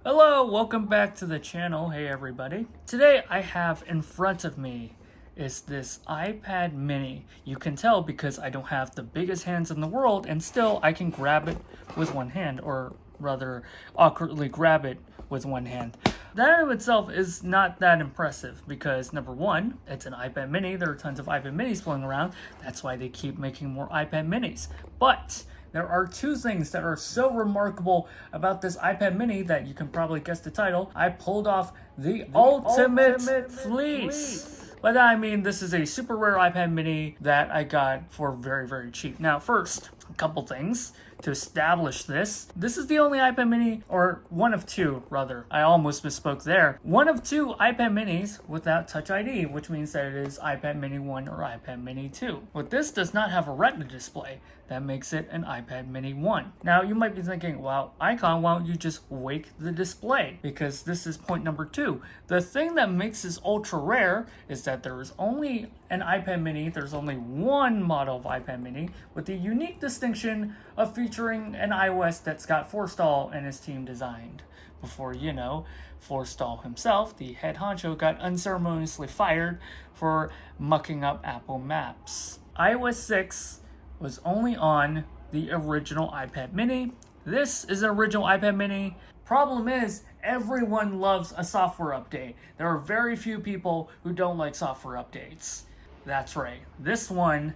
Hello, welcome back to the channel. Hey everybody. Today I have in front of me is this iPad mini. You can tell because I don't have the biggest hands in the world and still I can grab it with one hand, or rather awkwardly grab it with one hand. That in itself is not that impressive because number one, it's an iPad mini. There are tons of iPad minis floating around. That's why they keep making more iPad minis. But there are two things that are so remarkable about this iPad mini that you can probably guess the title. I pulled off the ultimate fleece. By that I mean this is a super rare iPad mini that I got for very, very cheap. Now first, a couple things to establish this. This is the only iPad mini, or one of two rather. I almost misspoke there. One of two iPad minis without Touch ID, which means that it is iPad mini 1 or iPad mini 2. But this does not have a retina display. That makes it an iPad mini 1. Now you might be thinking, well, Icon, why don't you just wake the display? Because this is point number 2. The thing that makes this ultra rare is that there is only an iPad mini, there's only one model of iPad mini with the unique distinction of featuring an iOS that Scott Forstall and his team designed. Before, Forstall himself, the head honcho, got unceremoniously fired for mucking up Apple Maps. iOS 6 was only on the original iPad mini. This is an original iPad mini. Problem is, everyone loves a software update. There are very few people who don't like software updates. That's right. This one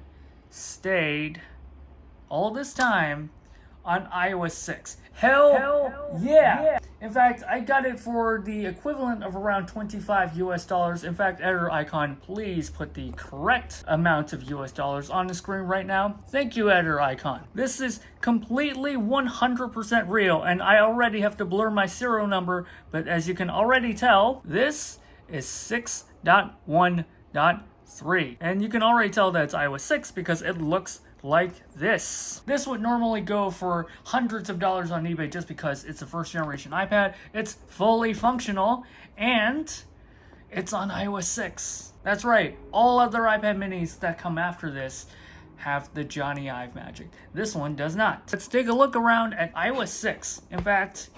stayed all this time on iOS 6. Hell yeah! In fact, I got it for the equivalent of around $25 US. In fact, editor icon, please put the correct amount of US dollars on the screen right now. Thank you, editor icon. This is completely 100% real, and I already have to blur my serial number, but as you can already tell, this is 6.1.3. And you can already tell that it's iOS 6 because it looks like this. This would normally go for hundreds of dollars on eBay just because it's a first generation iPad, it's fully functional, and it's on iOS 6. That's right, all other iPad minis that come after this have the Johnny Ive magic. This one does not. Let's take a look around at iOS 6. In fact,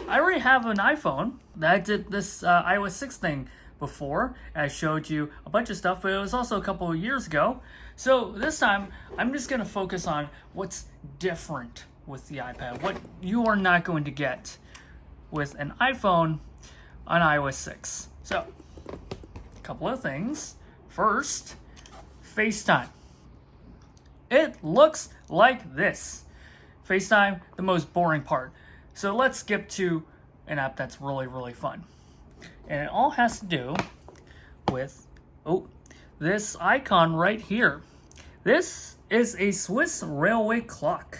I already have an iPhone that did this iOS 6 thing before. I showed you a bunch of stuff, but it was also a couple of years ago. So this time, I'm just going to focus on what's different with the iPad, what you are not going to get with an iPhone on iOS 6. So, a couple of things. First, FaceTime. It looks like this. FaceTime, the most boring part. So let's skip to an app that's really, really fun. And it all has to do with, this icon right here. This is a Swiss railway clock.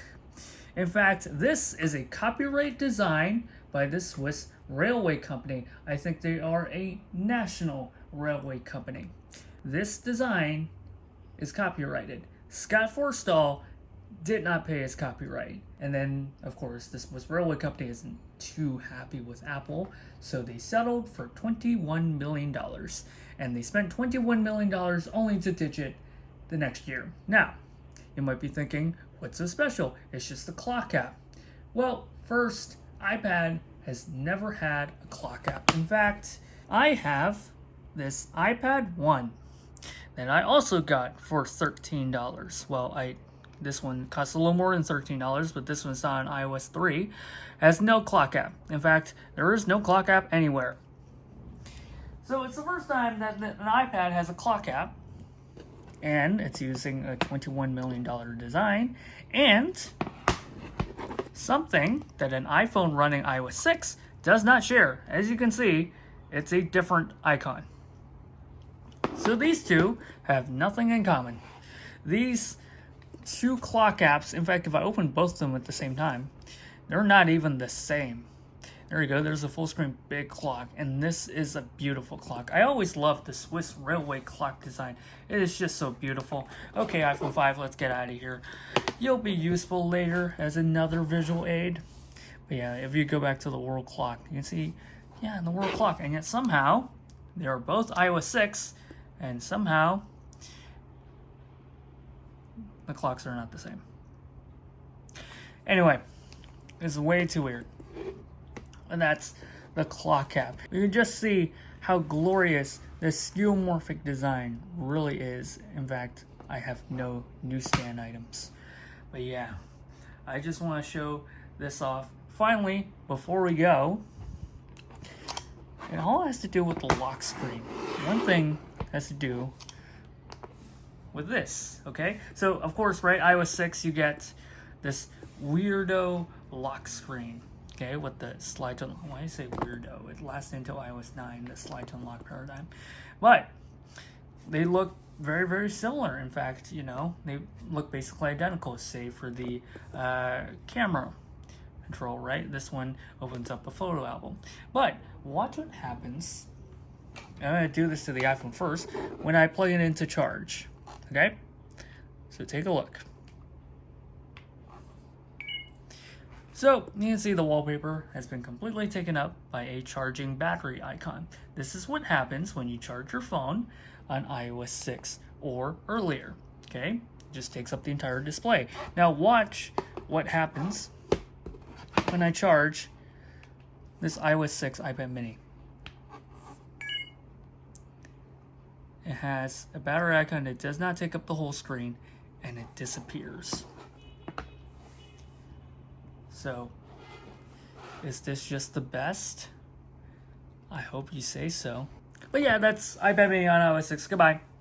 In fact, this is a copyright design by the Swiss railway company. I think they are a national railway company. This design is copyrighted. Scott Forstall did not pay his copyright. And then, of course, the Swiss railway company isn't too happy with Apple, so they settled for $21 million. And they spent $21 million only to ditch it the next year. Now, you might be thinking, what's so special? It's just a clock app. Well, first, iPad has never had a clock app. In fact, I have this iPad 1 that I also got for $13. Well, this one costs a little more than $13, but this one's on iOS 3. Has no clock app. In fact, there is no clock app anywhere. So it's the first time that an iPad has a clock app, and it's using a $21 million design, and something that an iPhone running iOS 6 does not share. As you can see, it's a different icon. So these two have nothing in common. These two clock apps, in fact, if I open both of them at the same time, they're not even the same. There you go, there's a full screen big clock, and this is a beautiful clock. I always loved the Swiss railway clock design. It is just so beautiful. Okay, iPhone 5, let's get out of here. You'll be useful later as another visual aid. But yeah, if you go back to the world clock, you can see, yeah, the world clock, and yet somehow they are both iOS 6, and somehow the clocks are not the same. Anyway, it's way too weird. And that's the clock cap. You can just see how glorious this skeuomorphic design really is. In fact, I have no newsstand items. But yeah, I just want to show this off. Finally, before we go, it all has to do with the lock screen. One thing has to do with this, okay? So, of course, right, iOS 6, you get this weirdo lock screen, okay, with the slide to, why do I say weirdo? It lasted until iOS 9, the slide to unlock paradigm. But they look very, very similar. In fact, you know, they look basically identical, save for the camera control, right? This one opens up a photo album. But watch what happens. I'm going to do this to the iPhone first when I plug it into charge, okay? So take a look. So you can see the wallpaper has been completely taken up by a charging battery icon. This is what happens when you charge your phone on iOS 6 or earlier, okay? It just takes up the entire display. Now watch what happens when I charge this iOS 6 iPad mini. It has a battery icon that does not take up the whole screen, and it disappears. So, is this just the best? I hope you say so. But yeah, that's iPad mini on iOS 6. Goodbye.